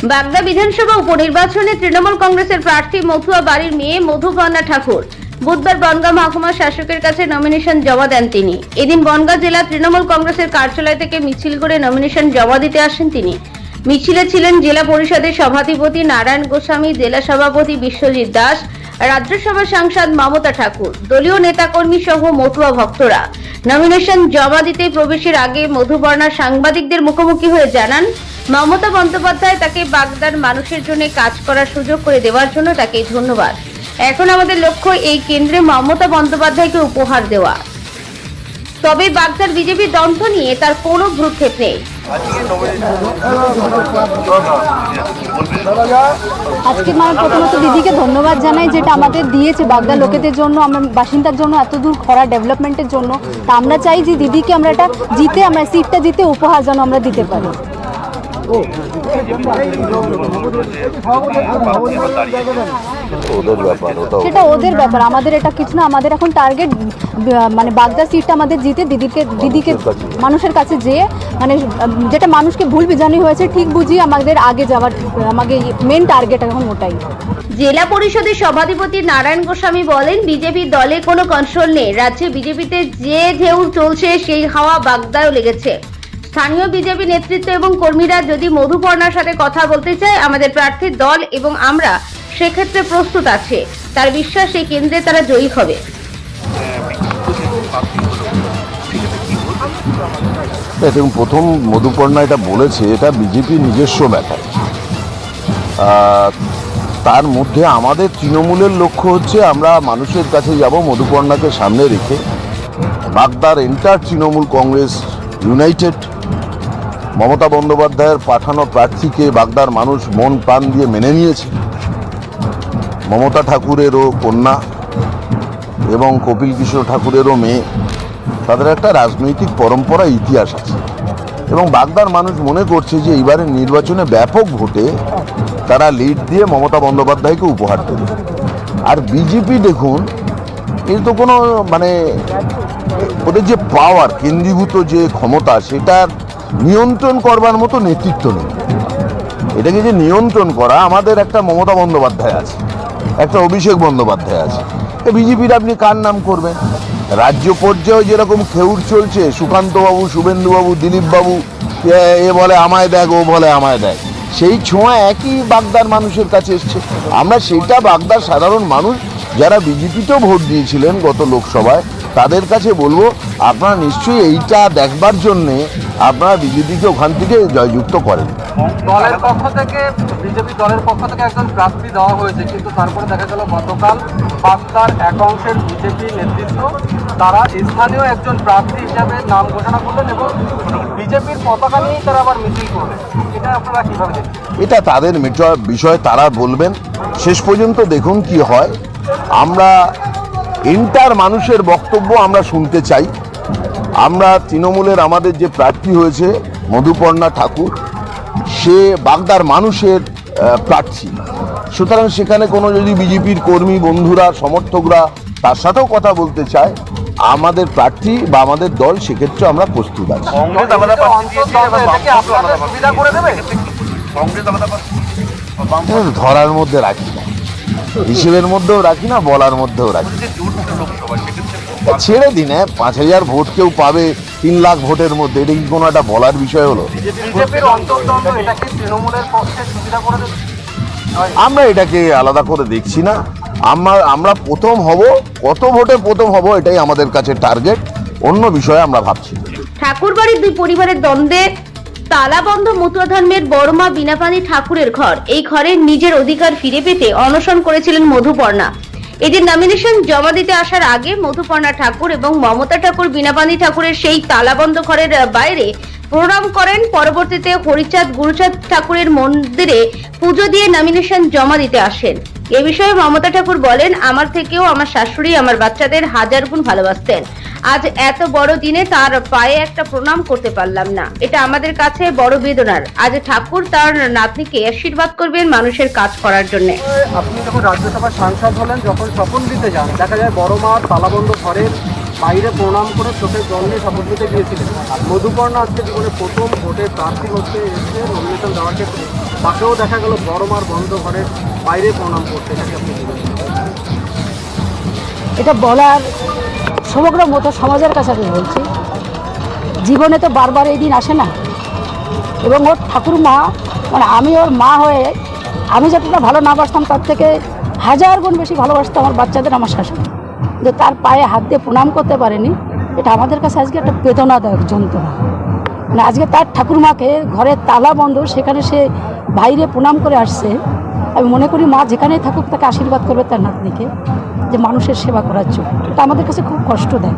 বাগদা বিধানসভা উপনির্বাচনে তৃণমূল কংগ্রেসের প্রার্থী মথুয়া বাড়ির মেয়ে মধুপর্ণা ঠাকুর বুধবার বনগাঁ মহকুমা শাসকের কাছে নমিনেশন জমা দেন তিনি। এদিন বনগাঁ জেলা তৃণমূল কংগ্রেসের কার্যালয় থেকে মিছিল করে নমিনেশন জমা দিতে আসেন তিনি। মিছিলে ছিলেন জেলা পরিষদের সভাধিপতি নারায়ণ গোস্বামী, জেলা সভাপতি বিশ্বজিৎ দাস, রাজ্যসভা সাংসদ মমতা ঠাকুর, দলীয় নেতাকর্মী সহ মতুয়া ভক্তরা। নমিনেশন জমা দিতে প্রবেশের আগে মধুপর্ণা সাংবাদিকদের মুখোমুখি হয়ে জানান, মমতা বন্দ্যোপাধ্যায় তাকে বাগদার মানুষের জন্য কাজ করার সুযোগ করে দেওয়ার জন্য তাকে ধন্যবাদ। এখন আমাদের লক্ষ্য এই কেন্দ্রে মমতা বন্দ্যোপাধ্যায়কে উপহার দেওয়া। তবে বাগদার বিজেপি দ্বন্দ্ব নিয়ে তার কোনো ভ্রুক্ষেপ নেই। আজকে প্রথমত দিদিকে ধন্যবাদ জানাই, যেটা আমাদের দিয়েছে বাগদার লোকেদের জন্য, আমরা বাসিন্দার জন্য, এত দূর খরা ডেভেলপমেন্টের জন্য। তা আমরা চাই যে দিদিকে আমরা এটা জিতে, আমরা সিটটা জিতে উপহার যেন আমরা দিতে পারি। সেটা ওদের ব্যাপার, আমাদের এটা কিছু না। আমাদের এখন টার্গেট মানে বাগদা সিটটা আমাদের জিতে দিদিকে মানুষের কাছে যেয়ে, মানে যেটা মানুষকে ভুল বিজানি হয়েছে ঠিক বুঝিয়ে আমাদের আগে যাওয়ার, আমাকে মেন টার্গেট এখন ওটাই। জেলা পরিষদের সভাধিপতি নারায়ণ গোস্বামী বলেন, বিজেপি দলে কোনো কন্ট্রোল নেই। রাজ্যে বিজেপিতে যে ঢেউ চলছে সেই হাওয়া বাগদায়ও লেগেছে। স্থানীয় বিজেপি নেতৃত্ব এবং কর্মীরা যদি মধুপর্ণার সাথে কথা বলতে চায়, আমাদের প্রার্থীর দল এবং আমরা সেক্ষেত্রে প্রস্তুত আছে। তার বিশ্বাস এই কেন্দ্রে তারা জয়ী হবে। দেখুন, প্রথম মধুপর্ণা এটা বলেছে, এটা বিজেপি নিজস্ব ব্যাপার। তার মধ্যে আমাদের তৃণমূলের লক্ষ্য হচ্ছে আমরা মানুষের কাছে যাব মধুপর্ণাকে সামনে রেখে। বাগদার এন্টার তৃণমূল কংগ্রেস ইউনাইটেড, মমতা বন্দ্যোপাধ্যায়ের পাঠানো প্রার্থীকে বাগদার মানুষ মন প্রাণ দিয়ে মেনে নিয়েছে। মমতা ঠাকুরেরও কন্যা এবং কপিল কৃষ্ণ ঠাকুরেরও মেয়ে, তাদের একটা রাজনৈতিক পরম্পরা, ইতিহাস আছে এবং বাগদার মানুষ মনে করছে যে এইবারের নির্বাচনে ব্যাপক ভোটে তারা লিড দিয়ে মমতা বন্দ্যোপাধ্যায়কে উপহার দেবে। আর বিজেপি দেখুন, এর তো কোনো মানে ওদের যে পাওয়ার, কেন্দ্রীভূত যে ক্ষমতা, সেটার নিয়ন্ত্রণ করবার মতো নেতৃত্ব নেই। এটাকে যে নিয়ন্ত্রণ করা, আমাদের একটা মমতা বন্দ্যোপাধ্যায় আছে, একটা অভিষেক বন্দ্যোপাধ্যায় আছে। বিজেপির আপনি কার নাম করবেন? রাজ্য পর্যায়ে যেরকম খেউর চলছে, সুকান্তবাবু, শুভেন্দুবাবু, দিলীপবাবু, এ বলে আমায় দেখ, ও বলে আমায় দেখ, সেই ছোঁয়া একই বাগদার মানুষের কাছে এসছে। আমরা সেইটা বাগদার সাধারণ মানুষ যারা বিজেপিতেও ভোট দিয়েছিলেন গত লোকসভায়, তাদের কাছে বলবো, আপনারা নিশ্চয়ই এইটা দেখবার জন্যে আপনারা বিজেপিকে ওখান থেকে জয়যুক্ত করেন। দলের পক্ষ থেকে, বিজেপি দলের পক্ষ থেকে একজন প্রার্থী দেওয়া হয়েছে, কিন্তু তারপরে দেখা গেল গতকাল বাগদার এক অংশের বিজেপি নেতৃত্ব তারা স্থানীয় একজন প্রার্থী হিসাবে নাম ঘোষণা করলেন এবং বিজেপির পতাকা নিয়েই তারা আবার মিছিল করলেন। এটা আপনারা কীভাবে দেখেন? এটা তাদের বিষয়, তারা বলবেন। শেষ পর্যন্ত দেখুন কি হয়। আমরা এন্টার মানুষের বক্তব্য আমরা শুনতে চাই। আমরা তৃণমূলের আমাদের যে প্রার্থী হয়েছে মধুপর্ণা ঠাকুর, সে বাগদার মানুষের প্রার্থী। সুতরাং সেখানে কোনো যদি বিজেপির কর্মী বন্ধুরা, সমর্থকরা তার সাথেও কথা বলতে চায়, আমাদের প্রার্থী বা আমাদের দল সেক্ষেত্রে আমরা প্রস্তুত আছি। ধরার মধ্যে রাখি না, হিসেবের মধ্যেও রাখি না, বলার মধ্যেও রাখি না। ছেড়ে দিন, 5,000 ভোট কেউ পাবে 3 লাখ ভোটের মধ্যে, এটা কি কোনো একটা বলার বিষয় হলো? আমরা এটাকে আলাদা করে দেখছি না। আমরা প্রথম হব, কত ভোটে প্রথম হব, এটাই আমাদের কাছে টার্গেট। অন্য বিষয়ে আমরা ভাবছি। ঠাকুরবাড়ির দুই পরিবারের দ্বন্দ্বে তালাবন্ধ মতুয়া ধর্মের বড়মা বিনাপানি ঠাকুরের ঘর, এই ঘরের নিজের অধিকার ফিরে পেতে অনশন করেছিলেন মধুপর্ণা। এদিন নমিনেশন জমা দিতে আসার আগে মধুপর্ণা ঠাকুর এবং মমতা ঠাকুর বিনাপানি ঠাকুরের সেই তালাবন্ধ ঘরের বাইরে প্রণাম করেন। পরবর্তীতে হরিচাঁদ গুরুচাঁদ ঠাকুরের মন্দিরে পুজো দিয়ে নমিনেশন জমা দিতে আসেন। এ বিষয়ে মমতা ঠাকুর বলেন, আমার থেকেও আমার শাশুড়ি আমার বাচ্চাদের 1000 গুণ ভালোবাসতেন। আজ এত বড় দিনে তার পায়ে একটা প্রণাম করতে পারলাম না, এটা আমাদের কাছে বড় বেদনার। আজ ঠাকুর তার নাতনিকে আশীর্বাদ করবেন মানুষের কাজ করার জন্য। আপনি যখন রাজ্যসভার সাংসদ হলেন, যখন শপথ দিতে যান, দেখা যায় বড় মা তালাবন্ধ ঘরের বাইরে প্রণাম করে চোখের জল নিয়ে শপথ নিতে গিয়েছিলেন। মধুপর্ণা আজকে জীবনে প্রথম ভোটে প্রার্থী হচ্ছে এসে নমিনেশন দেওয়ার ক্ষেত্রে তাকেও দেখা গেল বড় মার বন্ধ ঘরের বাইরে প্রণাম করতে, এটাকে আপনি কি বলবেন? এটা বলার সমগ্র মতো সমাজের কাছে আমি বলছি, জীবনে তো বারবার এই দিন আসে না। এবং ওর ঠাকুরমা, মানে আমি ওর মা হয়ে আমি যতটা ভালো না বাসতাম তার থেকে 1000 গুণ বেশি ভালোবাসতো আমার বাচ্চাদের আমার শাশুড়ি। যে তার পায়ে হাত দিয়ে প্রণাম করতে পারেনি, এটা আমাদের কাছে আজকে একটা বেদনাদায়ক যন্ত্রণা। মানে আজকে তার ঠাকুরমাকে ঘরে তালা বন্ধ, সেখানে সে বাইরে প্রণাম করে আসছে। আমি মনে করি মা যেখানেই থাকুক তাকে আশীর্বাদ করবে তার নাতনিকে, যে মানুষের সেবা করার জন্য। এটা আমাদের কাছে খুব কষ্ট দেয়।